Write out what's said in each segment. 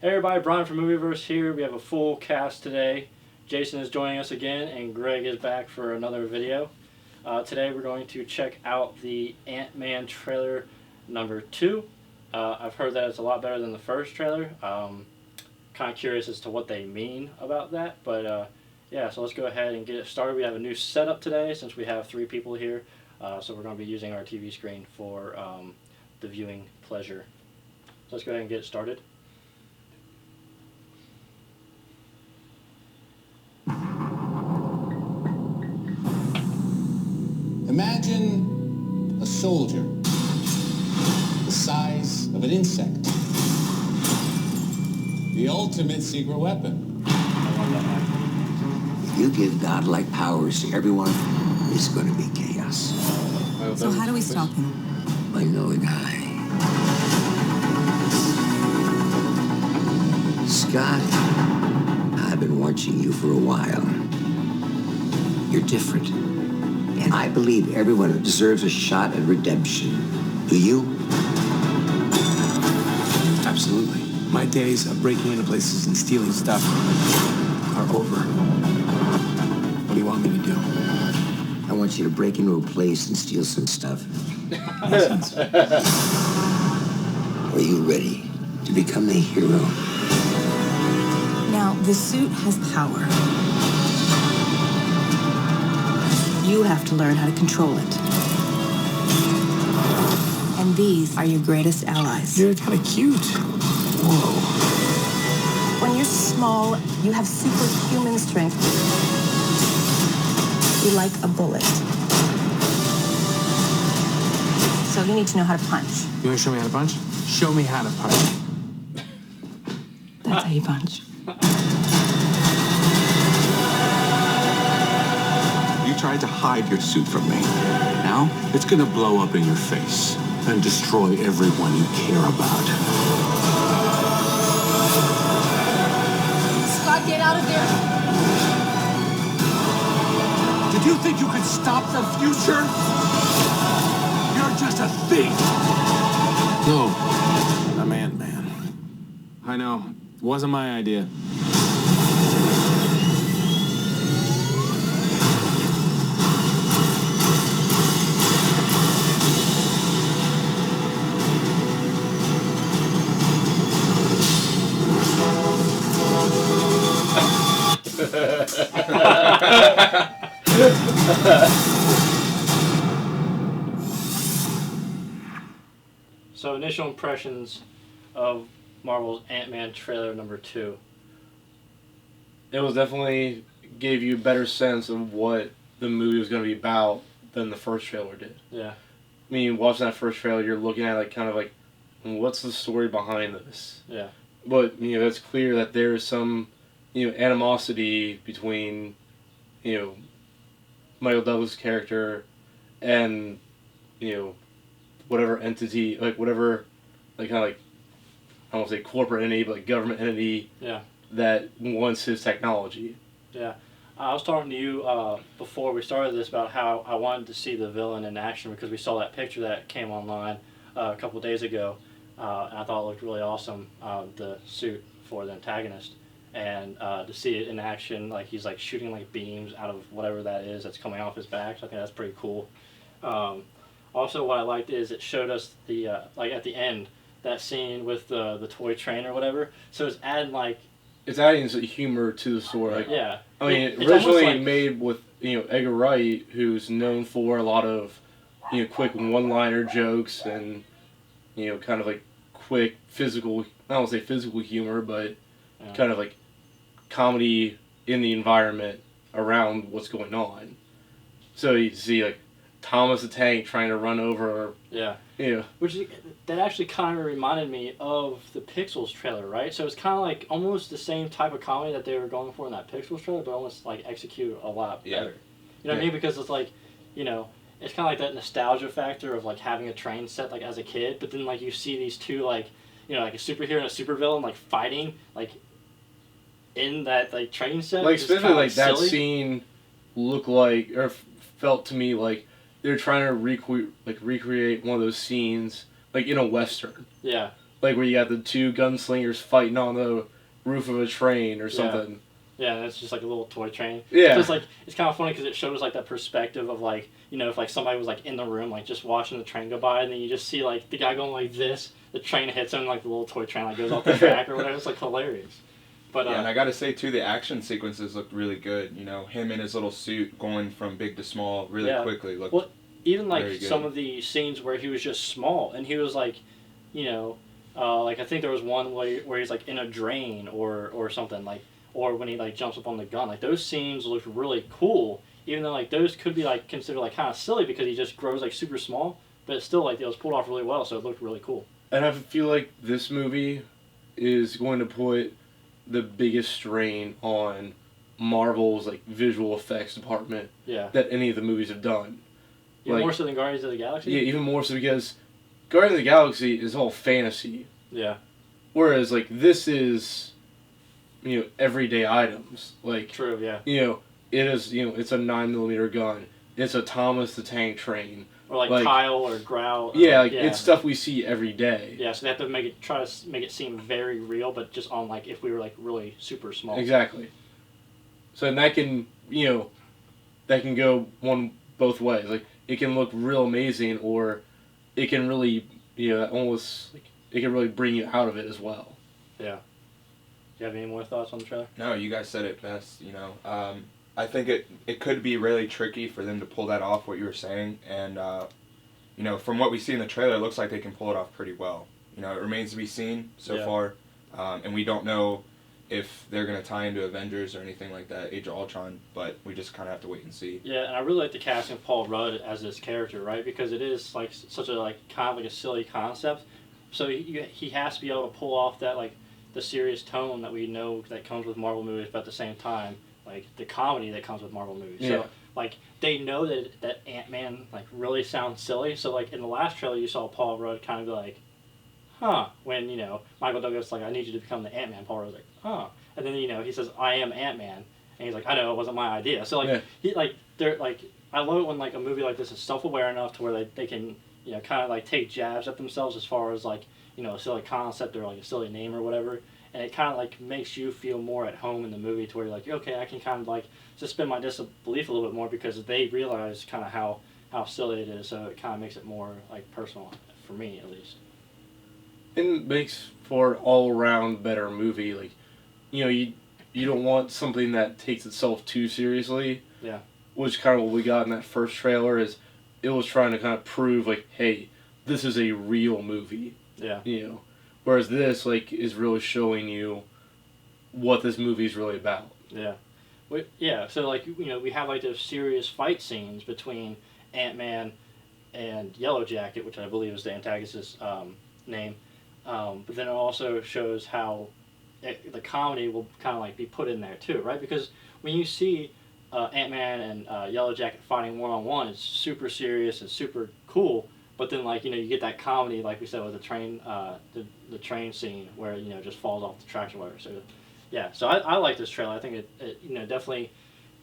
Hey everybody, Brian from Movieverse here. We have a full cast today. Jason is joining us again, and Greg is back for another video. Today we're going to check out the AntMan trailer number 2. I've heard that it's a lot better than the first trailer. Kind of curious as to what they mean about that, but yeah, so let's go ahead and get it started. We have a new setup today since we have 3 people here, so we're going to be using our TV screen for the viewing pleasure. So let's go ahead and get it started. Imagine a soldier the size of an insect. The ultimate secret weapon. If you give godlike powers to everyone, it's going to be chaos. So how do we stop him? By knowing I. Scott, I've been watching you for a while. You're different. And I believe everyone deserves a shot at redemption. Do you? Absolutely. My days of breaking into places and stealing stuff are over. What do you want me to do? I want you to break into a place and steal some stuff. Are you ready to become the hero? Now, the suit has power. You have to learn how to control it. And these are your greatest allies. You're kind of cute. Whoa. When you're small, you have superhuman strength. You're like a bullet. So you need to know how to punch. You want to show me how to punch? Show me how to punch. That's how you punch. You tried to hide your suit from me. Now, it's gonna blow up in your face and destroy everyone you care about. Scott, get out of there! Did you think you could stop the future? You're just a thief! No. I'm AntMan. I know. It wasn't my idea. So initial impressions of Marvel's Ant-Man trailer number 2. It was definitely gave you a better sense of what the movie was going to be about than the first trailer did. Yeah. I mean, watching that first trailer, you're looking at what's the story behind this? Yeah. But it's clear that there is some animosity between Michael Douglas' character and whatever entity, I don't want to say corporate entity, but government entity. Yeah. That wants his technology. Yeah. I was talking to you before we started this about how I wanted to see the villain in action because we saw that picture that came online a couple days ago, and I thought it looked really awesome, the suit for the antagonist, and to see it in action, like he's like shooting like beams out of whatever that is that's coming off his back, so I think that's pretty cool. Also, what I liked is it showed us the like at the end that scene with the toy train or whatever, so it's adding some humor to the story. Yeah. I mean, It's originally made with Edgar Wright, who's known for a lot of quick one-liner jokes and kind of like quick physical. I don't want to say physical humor, but kind of like comedy in the environment around what's going on. So you see like Thomas the Tank trying to run over. Yeah. Yeah. That actually kind of reminded me of the Pixels trailer, right? So it's kind of like almost the same type of comedy that they were going for in that Pixels trailer, but almost like executed a lot better. You know what I mean? Because it's like, it's kind of like that nostalgia factor of like having a train set like as a kid, but then like you see these two like, like a superhero and a supervillain like fighting like in that like train set. Like especially like that silly. scene looked like or felt to me like they're trying to recreate one of those scenes like in a Western. Yeah. like where you got the two gunslingers fighting on the roof of a train or something. Yeah, and it's just like a little toy train. Yeah. So it's like, it's kind of funny because it shows like that perspective of like, you know, if like somebody was like in the room, like just watching the train go by, and then you just see like the guy going like this, the train hits him, and like the little toy train like goes off the track or whatever. It's like hilarious. But yeah, and I gotta say too, the action sequences looked really good. You know, him in his little suit going from big to small really quickly looked. Well, even very like good. some of the scenes where he was just small and he was like, you know, like I think there was one where he's like in a drain or something like, or when he like jumps up on the gun. Like those scenes looked really cool, even though like those could be like considered like kind of silly because he just grows like super small, but it's still like it was pulled off really well, so it looked really cool. And I feel like this movie is going to put the biggest strain on Marvel's like visual effects department that any of the movies have done. Even like, more so than Guardians of the Galaxy? Yeah, even more so because Guardians of the Galaxy is all fantasy. Yeah. Whereas like this is, you know, everyday items. Like true, yeah. You know, it is, you know, it's a 9mm gun. It's a Thomas the Tank Train. Or like Kyle or Growl. Yeah, like it's stuff we see every day. Yeah, so they have to try to make it seem very real, but just on like if we were like really super small. Exactly. So and that can, you know, that can go both ways. Like it can look real amazing, or it can really, you know, almost like it can really bring you out of it as well. Yeah. Do you have any more thoughts on the trailer? No, you guys said it best. You know, I think it could be really tricky for them to pull that off, what you were saying, and you know, from what we see in the trailer, it looks like they can pull it off pretty well. You know, it remains to be seen so far, and we don't know if they're gonna tie into Avengers or anything like that, Age of Ultron, but we just kind of have to wait and see. Yeah, and I really like the casting of Paul Rudd as this character, right? Because it is like such a like kind of like a silly concept, so he has to be able to pull off that like the serious tone that we know that comes with Marvel movies, but at the same time, like the comedy that comes with Marvel movies. Yeah. So like they know that Ant-Man like really sounds silly. So like in the last trailer, you saw Paul Rudd kind of be like, "Huh," when you know Michael Douglas like, "I need you to become the Ant-Man." Paul Rudd's like, "Huh," and then you know he says, "I am Ant-Man," and he's like, "I know it wasn't my idea." So like he like they're like I love it when like a movie like this is self-aware enough to where they can you know kind of like take jabs at themselves as far as like you know a silly concept or like a silly name or whatever. And it kind of like makes you feel more at home in the movie to where you're like, okay, I can kind of like suspend my disbelief a little bit more because they realize kind of how silly it is. So it kind of makes it more like personal for me at least. It makes for an all-around better movie. Like, you know, you don't want something that takes itself too seriously. Yeah. Which kind of what we got in that first trailer is it was trying to kind of prove like, hey, this is a real movie. Yeah. You know. Whereas this, like, is really showing you what this movie is really about. Yeah. Yeah, so, like, you know, we have, like, those serious fight scenes between Ant-Man and Yellow Jacket, which I believe is the antagonist's name. But then it also shows how the comedy will kind of, like, be put in there, too, right? Because when you see Ant-Man and Yellow Jacket fighting one-on-one, it's super serious and super cool. But then, like, you know, you get that comedy, like we said, with the train, the train scene where, you know, just falls off the tracks or whatever. So, yeah. So I like this trailer. I think it you know, definitely,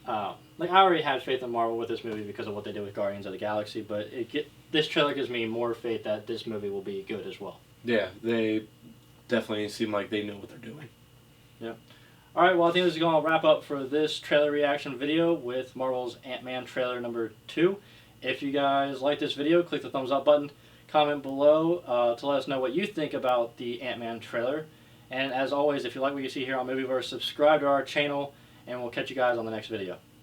like, I already had faith in Marvel with this movie because of what they did with Guardians of the Galaxy. But this trailer gives me more faith that this movie will be good as well. Yeah, they definitely seem like they know what they're doing. Yeah. All right, well, I think this is going to wrap up for this trailer reaction video with Marvel's Ant-Man trailer number 2. If you guys like this video, click the thumbs up button. Comment below to let us know what you think about the Ant-Man trailer. And as always, if you like what you see here on Movieverse, subscribe to our channel, and we'll catch you guys on the next video.